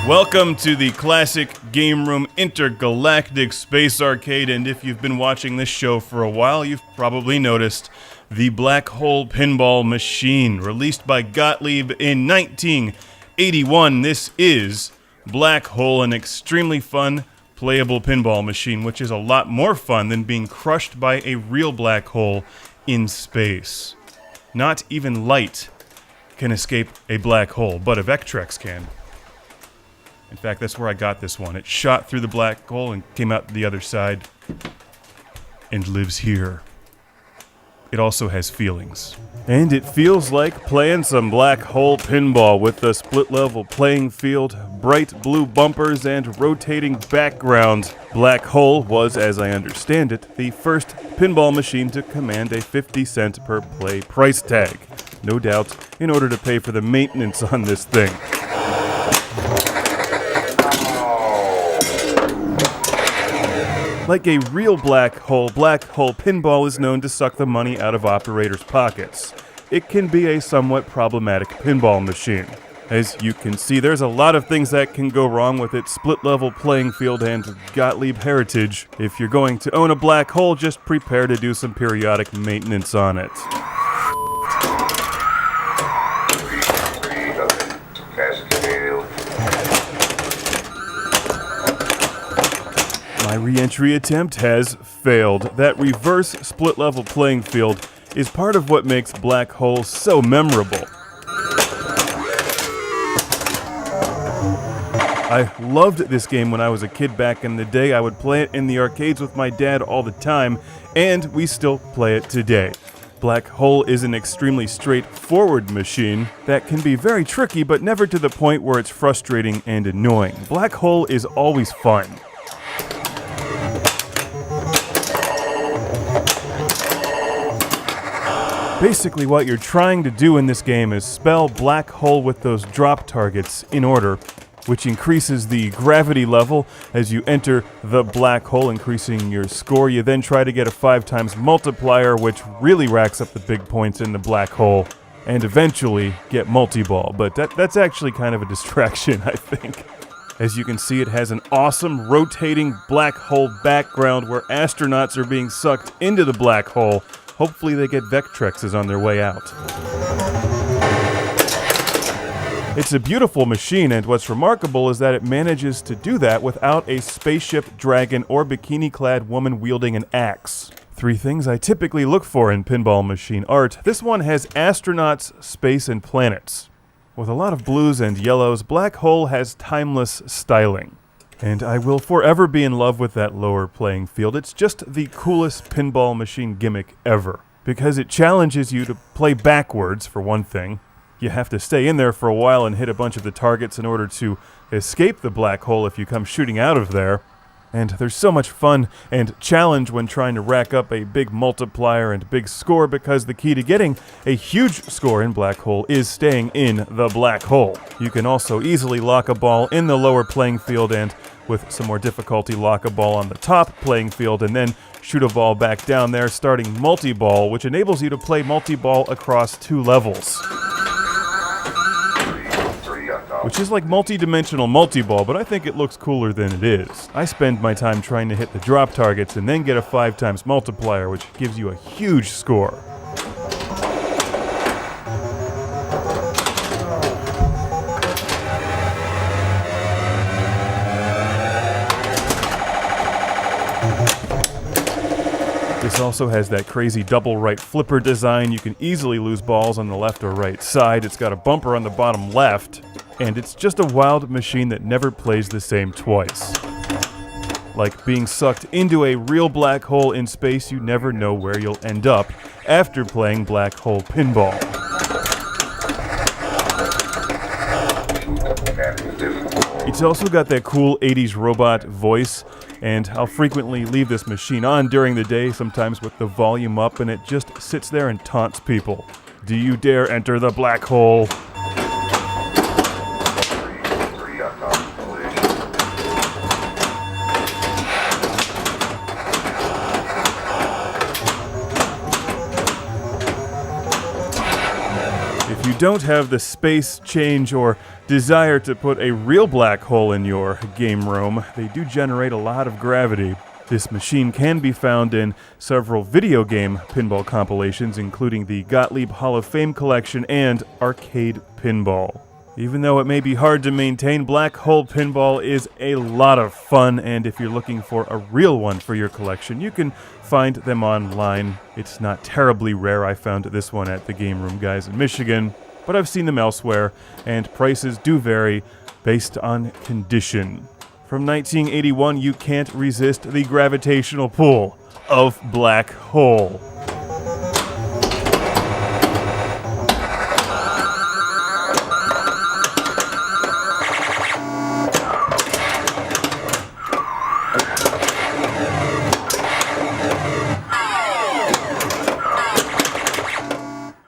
Welcome to the Classic Game Room Intergalactic Space Arcade, and if you've been watching this show for a while, you've probably noticed the Black Hole Pinball Machine, released by Gottlieb in 1981. This is Black Hole, an extremely fun, playable pinball machine, which is a lot more fun than being crushed by a real black hole in space. Not even light can escape a black hole, but a Vectrex can. In fact, that's where I got this one. It shot through the black hole and came out the other side and lives here. It also has feelings. And it feels like playing some black hole pinball with the split-level playing field, bright blue bumpers, and rotating background. Black Hole was, as I understand it, the first pinball machine to command a 50-cent per play price tag. No doubt, in order to pay for the maintenance on this thing. Like a real black hole pinball is known to suck the money out of operators' pockets. It can be a somewhat problematic pinball machine. As you can see, there's a lot of things that can go wrong with its split-level playing field and Gottlieb heritage. If you're going to own a black hole, just prepare to do some periodic maintenance on it. My re-entry attempt has failed. That reverse split-level playing field is part of what makes Black Hole so memorable. I loved this game when I was a kid back in the day. I would play it in the arcades with my dad all the time, and we still play it today. Black Hole is an extremely straightforward machine that can be very tricky, but never to the point where it's frustrating and annoying. Black Hole is always fun. Basically, what you're trying to do in this game is spell black hole with those drop targets in order, which increases the gravity level as you enter the black hole, increasing your score. You then try to get a 5 times multiplier, which really racks up the big points in the black hole, and eventually get multi-ball. But that's actually kind of a distraction, I think. As you can see, it has an awesome rotating black hole background where astronauts are being sucked into the black hole. Hopefully they get Vectrexes on their way out. It's a beautiful machine, and what's remarkable is that it manages to do that without a spaceship, dragon, or bikini-clad woman wielding an axe. 3 things I typically look for in pinball machine art. This one has astronauts, space, and planets. With a lot of blues and yellows, Black Hole has timeless styling. And I will forever be in love with that lower playing field. It's just the coolest pinball machine gimmick ever. Because it challenges you to play backwards, for one thing. You have to stay in there for a while and hit a bunch of the targets in order to escape the black hole if you come shooting out of there. And there's so much fun and challenge when trying to rack up a big multiplier and big score, because the key to getting a huge score in Black Hole is staying in the black hole. You can also easily lock a ball in the lower playing field and, with some more difficulty, lock a ball on the top playing field and then shoot a ball back down there, starting multi-ball, which enables you to play multi-ball across 2 levels. Which is like multi-dimensional multi-ball, but I think it looks cooler than it is. I spend my time trying to hit the drop targets and then get a 5 times multiplier, which gives you a huge score. This also has that crazy double right flipper design. You can easily lose balls on the left or right side. It's got a bumper on the bottom left. And it's just a wild machine that never plays the same twice. Like being sucked into a real black hole in space, you never know where you'll end up after playing Black Hole Pinball. It's also got that cool 80s robot voice, and I'll frequently leave this machine on during the day, sometimes with the volume up, and it just sits there and taunts people. Do you dare enter the black hole? If you don't have the space, change, or desire to put a real black hole in your game room, they do generate a lot of gravity. This machine can be found in several video game pinball compilations, including the Gottlieb Hall of Fame collection and Arcade Pinball. Even though it may be hard to maintain, black hole pinball is a lot of fun, and if you're looking for a real one for your collection, you can find them online. It's not terribly rare. I found this one at the Game Room Guys in Michigan, but I've seen them elsewhere, and prices do vary based on condition. From 1981, you can't resist the gravitational pull of black hole.